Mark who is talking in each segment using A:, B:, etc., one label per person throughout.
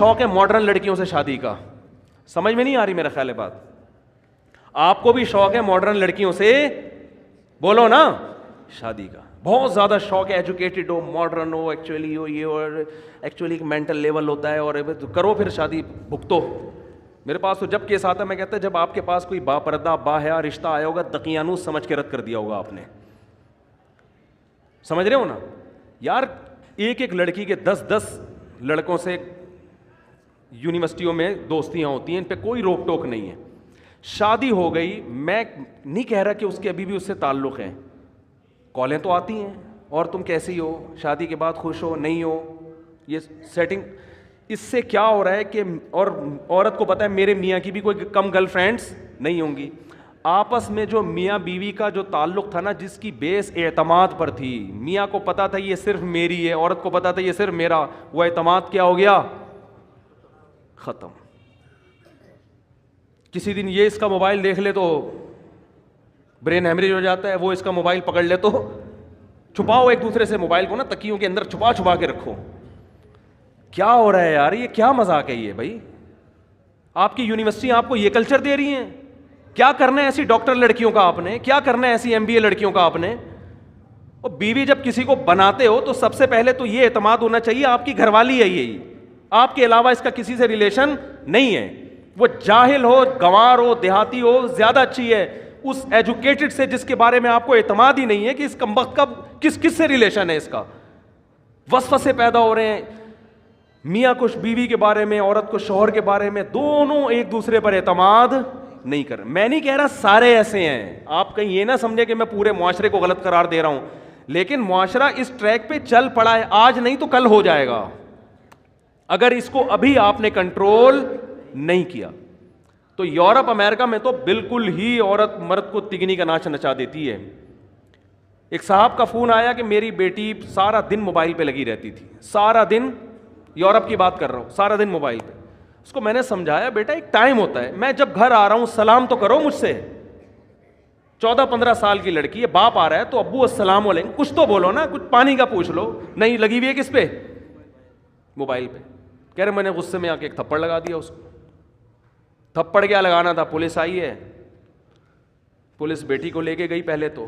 A: شوق ہے ماڈرن لڑکیوں سے شادی کا. سمجھ میں نہیں آ رہی میرا خیال ہے بات؟ آپ کو بھی شوق ہے ماڈرن لڑکیوں سے, بولو نا, شادی کا بہت زیادہ شوق ہے, ایجوکیٹڈ ہو, ماڈرن ہو, ایکچولی ہو یہ, اور ایکچولی ایک مینٹل لیول ہوتا ہے, اور کرو پھر شادی بھگتو. میرے پاس تو جب کیس آتا ہے میں کہتا ہے جب آپ کے پاس کوئی با پردہ با حیا رشتہ آیا ہوگا دقیانوس سمجھ کے رد کر دیا ہوگا آپ نے. سمجھ رہے ہو نا یار؟ ایک ایک لڑکی کے 10 لڑکوں سے یونیورسٹیوں میں دوستیاں ہوتی ہیں, ان پہ کوئی روک ٹوک نہیں ہے. شادی ہو گئی, میں نہیں کہہ رہا کہ اس کے ابھی بھی اس سے تعلق ہیں, کالیں تو آتی ہیں, اور تم کیسی ہو, شادی کے بعد خوش ہو نہیں ہو, یہ سیٹنگ. اس سے کیا ہو رہا ہے کہ, اور عورت کو پتہ ہے میرے میاں کی بھی کوئی کم گرل فرینڈس نہیں ہوں گی. آپس میں جو میاں بیوی کا جو تعلق تھا نا, جس کی بیس اعتماد پر تھی, میاں کو پتا تھا یہ صرف میری ہے, عورت کو پتا تھا یہ صرف میرا, وہ اعتماد کیا ہو گیا؟ ختم. کسی دن یہ اس کا موبائل دیکھ لے تو برین ہیمریج ہو جاتا ہے, وہ اس کا موبائل پکڑ لے تو چھپاؤ ایک دوسرے سے موبائل کو نا, تکیوں کے اندر چھپا کے رکھو. کیا ہو رہا ہے یار؟ یہ کیا مذاق ہے یہ بھائی؟ آپ کی یونیورسٹی آپ کو یہ کلچر دے رہی ہیں؟ کیا کرنا ہے ایسی ڈاکٹر لڑکیوں کا آپ نے, کیا کرنا ہے ایسی MBA لڑکیوں کا آپ نے؟ اور بیوی جب کسی کو بناتے ہو تو سب سے پہلے تو یہ اعتماد ہونا چاہیے آپ کی گھر والی ہے, یہی آپ کے علاوہ اس کا کسی سے ریلیشن نہیں ہے. وہ جاہل ہو, گنوار ہو, دیہاتی ہو, زیادہ اچھی ہے اس ایجوکیٹڈ سے جس کے بارے میں آپ کو اعتماد ہی نہیں ہے کہ اس کمبخت کا کس سے ریلیشن ہے. اس کا وسوسے پیدا ہو رہے ہیں, میاں کو بیوی کے بارے میں, عورت کو شوہر کے بارے میں, دونوں ایک دوسرے پر اعتماد نہیں کر. میں نہیں کہہ رہا سارے ایسے ہیں, آپ کہیں یہ نہ سمجھے کہ میں پورے معاشرے کو غلط قرار دے رہا ہوں, لیکن معاشرہ اس ٹریک پہ چل پڑا ہے, آج نہیں تو کل ہو جائے گا اگر اس کو ابھی آپ نے کنٹرول نہیں کیا. تو یورپ امریکہ میں تو بالکل ہی عورت مرد کو تگنی کا ناچ نچا دیتی ہے. ایک صاحب کا فون آیا کہ میری بیٹی سارا دن موبائل پہ لگی رہتی تھی, سارا دن, یورپ کی بات کر رہا ہوں, سارا دن موبائل پہ. اس کو میں نے سمجھایا بیٹا ایک ٹائم ہوتا ہے, میں جب گھر آ رہا ہوں سلام تو کرو مجھ سے. 14-15 سال کی لڑکی ہے, باپ آ رہا ہے تو ابو السلام علیکم, کچھ تو بولو نا, کچھ پانی کا پوچھ لو. نہیں, لگی ہوئی ہے کس پہ؟ موبائل پہ. کہہ رہے میں نے غصے میں آ کے ایک تھپڑ لگا دیا اس کو. تھپڑ کیا لگانا تھا, پولیس آئی ہے, پولیس بیٹی کو لے کے گئی. پہلے تو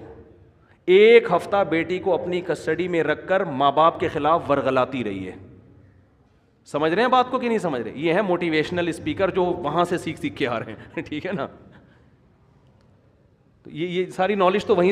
A: 1 ہفتہ بیٹی کو اپنی کسٹڈی میں رکھ کر ماں باپ کے خلاف ورغلاتی رہی ہے. سمجھ رہے ہیں بات کو کہ نہیں سمجھ رہے؟ یہ ہے موٹیویشنل اسپیکر جو وہاں سے سیکھ کے آ رہے ہیں, ٹھیک ہے نا. یہ ساری نالج تو وہیں